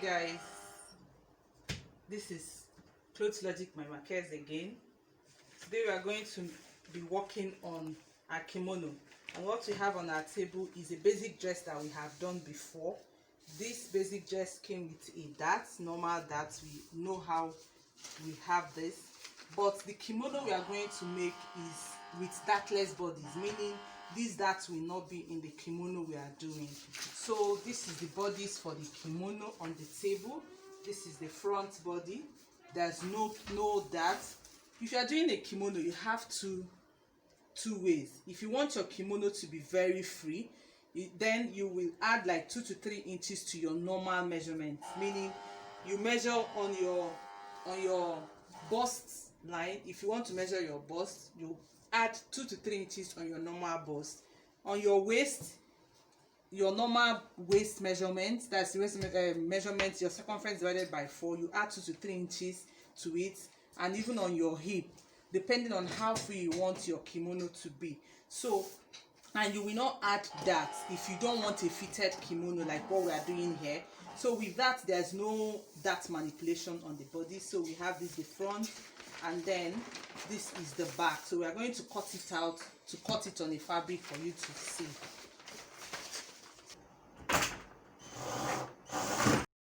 Hey guys, this is Clothes Logic my Marquez again. Today we are going to be working on our kimono, and what we have on our table is a basic dress that we have done before. This basic dress came with a dart, normal dart. We know how we have this, but the kimono we are going to make is with dartless bodies, meaning these darts will not be in the kimono we are doing. So this is the bodies for the kimono on the table. This is the front body. There's no dart. If you are doing a kimono, you have two ways. If you want your kimono to be very free, then you will add like 2 to 3 inches to your normal measurement, meaning you measure on your bust line. If you want to measure your bust, you add 2 to 3 inches on your normal bust. On your waist, your normal waist measurement, that's the waist measurement, your circumference divided by 4, you add 2 to 3 inches to it. And even on your hip, depending on how free you want your kimono to be. So, and you will not add that if you don't want a fitted kimono like what we are doing here. So with that, there's no dart manipulation on the body. So we have this the front, and then this is the back. So we are going to cut it out, to cut it on the fabric for you to see.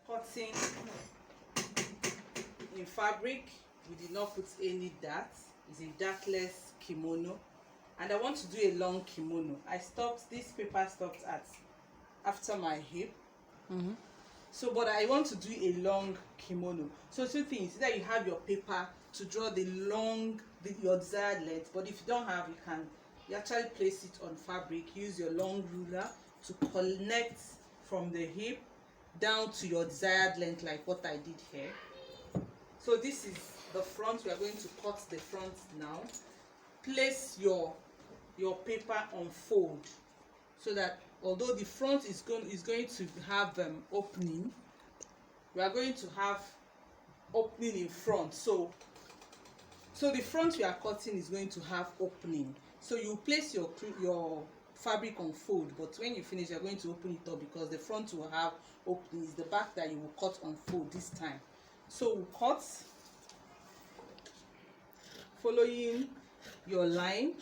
Cutting in fabric, we did not put any dart. It's a dartless kimono, and I want to do a long kimono. I stopped, this paper stopped at after my hip. So but I want to do a long kimono. So two things, that you have your paper to draw the long, your desired length, but if you don't have, you actually place it on fabric. Use your long ruler to connect from the hip down to your desired length, like what I did here. So this is the front. We are going to cut the front now. Place your paper on fold, so that although the front is going to have opening, we are going to have opening in front. So the front we are cutting is going to have opening. So you place your fabric on fold, but when you finish, you are going to open it up, because the front will have openings. The back that you will cut on fold this time. So we cut following your line.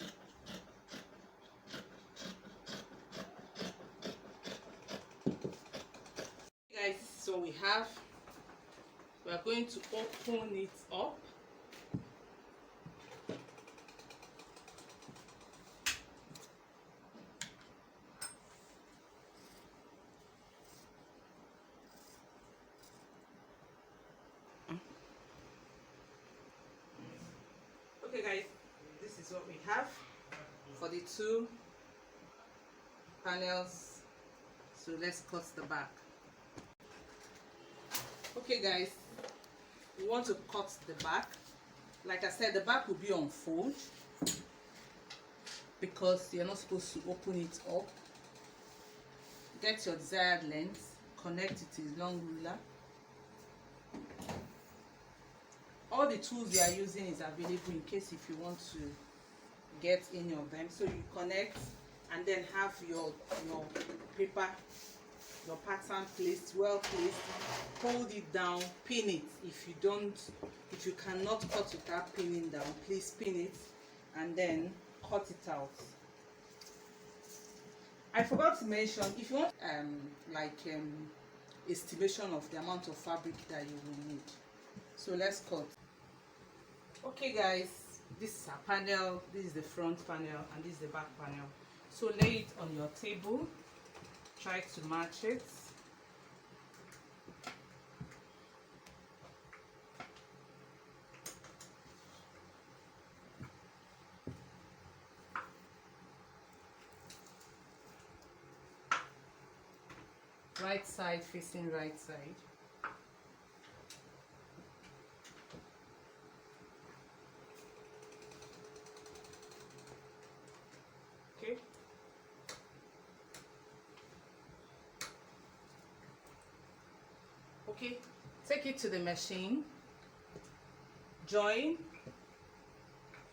Guys, so we are going to open it up. Okay guys, this is what we have for the two panels. So let's cut the back. Okay guys, we want to cut the back. Like I said, the back will be on fold, because you're not supposed to open it up. Get your desired length, connect it to the long ruler. All the tools you are using is available in case if you want to get any of them. So you connect, and then have your paper, your pattern placed, well placed. Hold it down, pin it. If you cannot cut without pinning down, please pin it, and then cut it out. I forgot to mention, if you want estimation of the amount of fabric that you will need. So let's cut. Okay guys, this is our panel. This is the front panel, and this is the back panel. So lay it on your table. Try to match it. Right side facing right side. Okay. Okay, take it to the machine. Join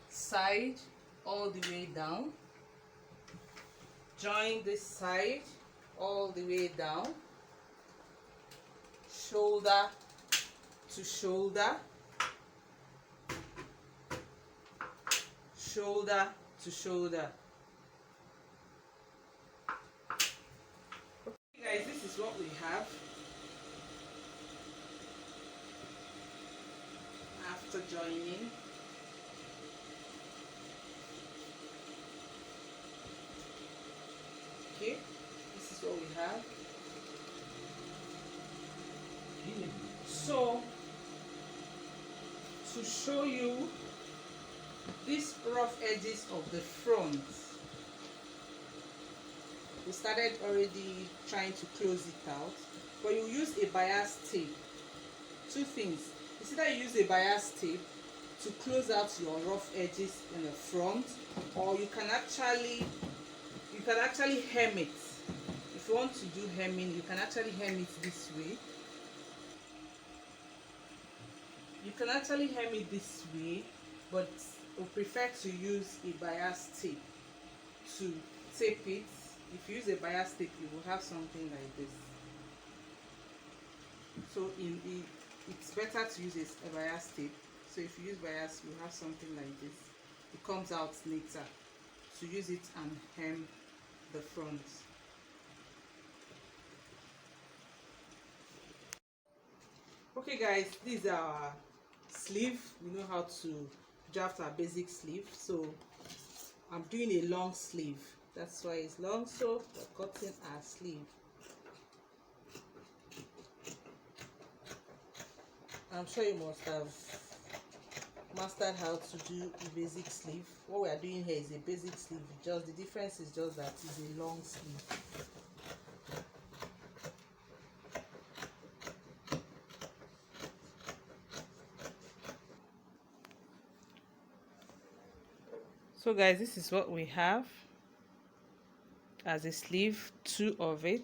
side all the way down. Join this side all the way down. shoulder to shoulder, shoulder to shoulder. Okay guys, this is what we have after joining. Okay, this is what we have. So to show you these rough edges of the front, we started already trying to close it out, but you use a bias tape. Two things: it's either you use a bias tape to close out your rough edges in the front, or you can actually hem it. If you want to do hemming, you can actually hem it this way. You can actually hem it this way, but we prefer to use a bias tape to tape it. If you use a bias tape, you will have something like this. So it's better to use a bias tape. So if you use bias, you have something like this. It comes out neater to use it and hem the front. Okay guys, this is our sleeve. We know how to draft our basic sleeve, so I'm doing a long sleeve. That's why it's long. So we're cutting our sleeve. I'm sure you must have mastered how to do a basic sleeve. What we are doing here is a basic sleeve. Just the difference is just that it's a long sleeve. So guys, this is what we have as a sleeve, two of it.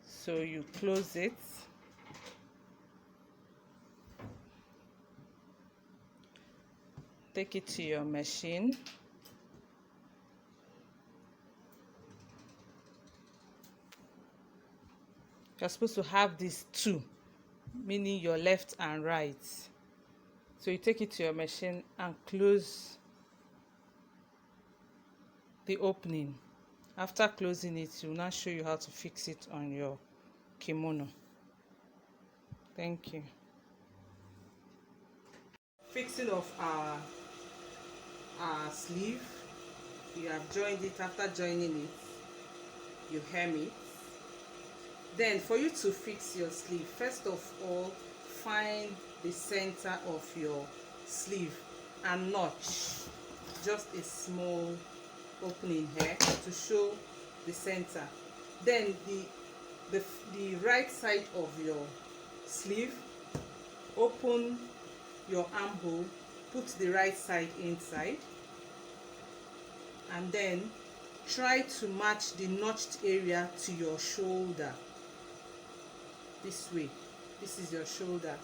So you close it, take it to your machine, you're supposed to have these two, meaning your left and right. So you take it to your machine and close the opening. After closing it, it will now show you how to fix it on your kimono. Thank you. Fixing of our sleeve, you have joined it. After joining it, you hem it. Then for you to fix your sleeve, first of all, find the center of your sleeve and notch just a small opening here to show the center. Then the right side of your sleeve, open your armhole, put the right side inside, and then try to match the notched area to your shoulder. This way, this is your shoulder.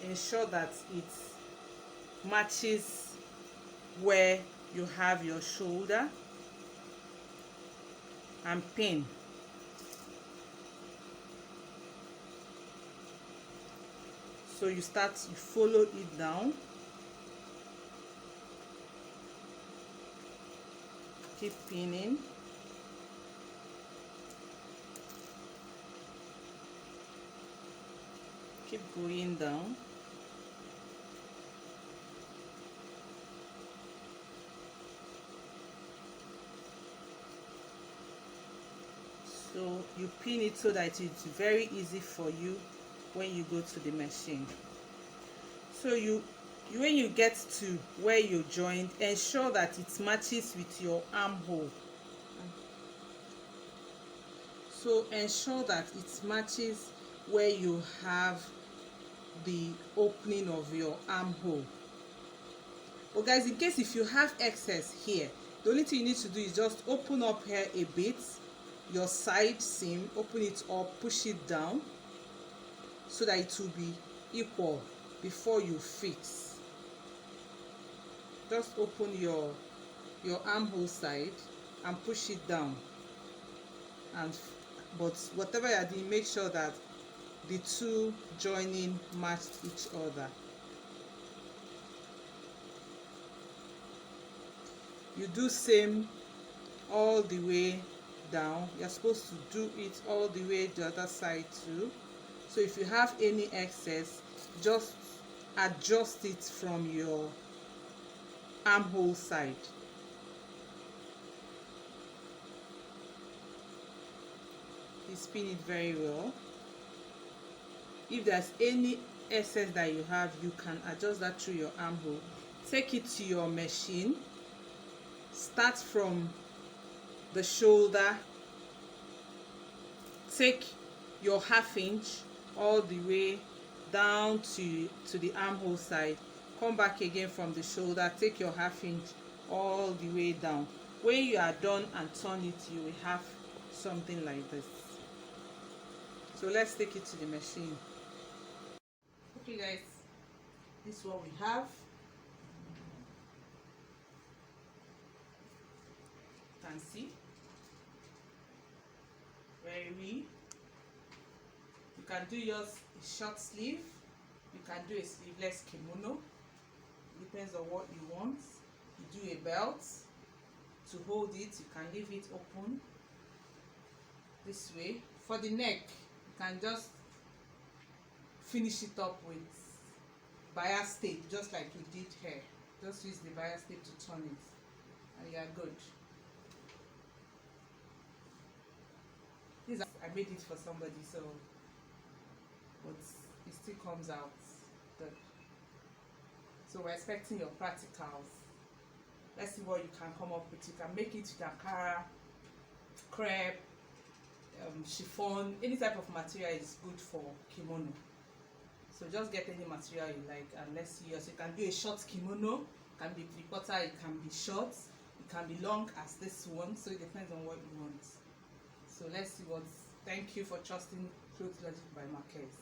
Ensure that it matches where you have your shoulder, and pin. So you follow it down, keep pinning, keep going down. So you pin it so that it's very easy for you when you go to the machine. So when you get to where you joined, ensure that it matches with your armhole. So ensure that it matches where you have the opening of your armhole. But guys, in case if you have excess here, the only thing you need to do is just open up here a bit, your side seam, open it up, push it down so that it will be equal before you fix. Just open your armhole side and push it down, but whatever you are doing, make sure that the two joining matched each other. You do same all the way down. You're supposed to do it all the way the other side too. So if you have any excess, just adjust it from your armhole side. You spin it very well. If there's any excess that you have, you can adjust that through your armhole. Take it to your machine. Start from the shoulder. Take your 1/2 inch all the way down to the armhole side. Come back again from the shoulder. Take your 1/2 inch all the way down. When you are done and turn it, you will have something like this. So let's take it to the machine. Okay guys, this is what we have. You can see very. You can do yours a short sleeve. You can do a sleeveless kimono. Depends on what you want. You do a belt to hold it. You can leave it open this way. For the neck, you can just finish it up with bias tape, just like we did here. Just use the bias tape to turn it, and you are good. This I made it for somebody, so but it still comes out good. So we're expecting your practicals. Let's see what you can come up with. You can make it with Ankara, crepe, chiffon. Any type of material is good for kimono. So just get any material you like, and let's see. So you can do a short kimono. It can be 3/4. It can be short. It can be long as this one. So it depends on what you want. So let's see what. Thank you for trusting Clothes Logic by Marquez.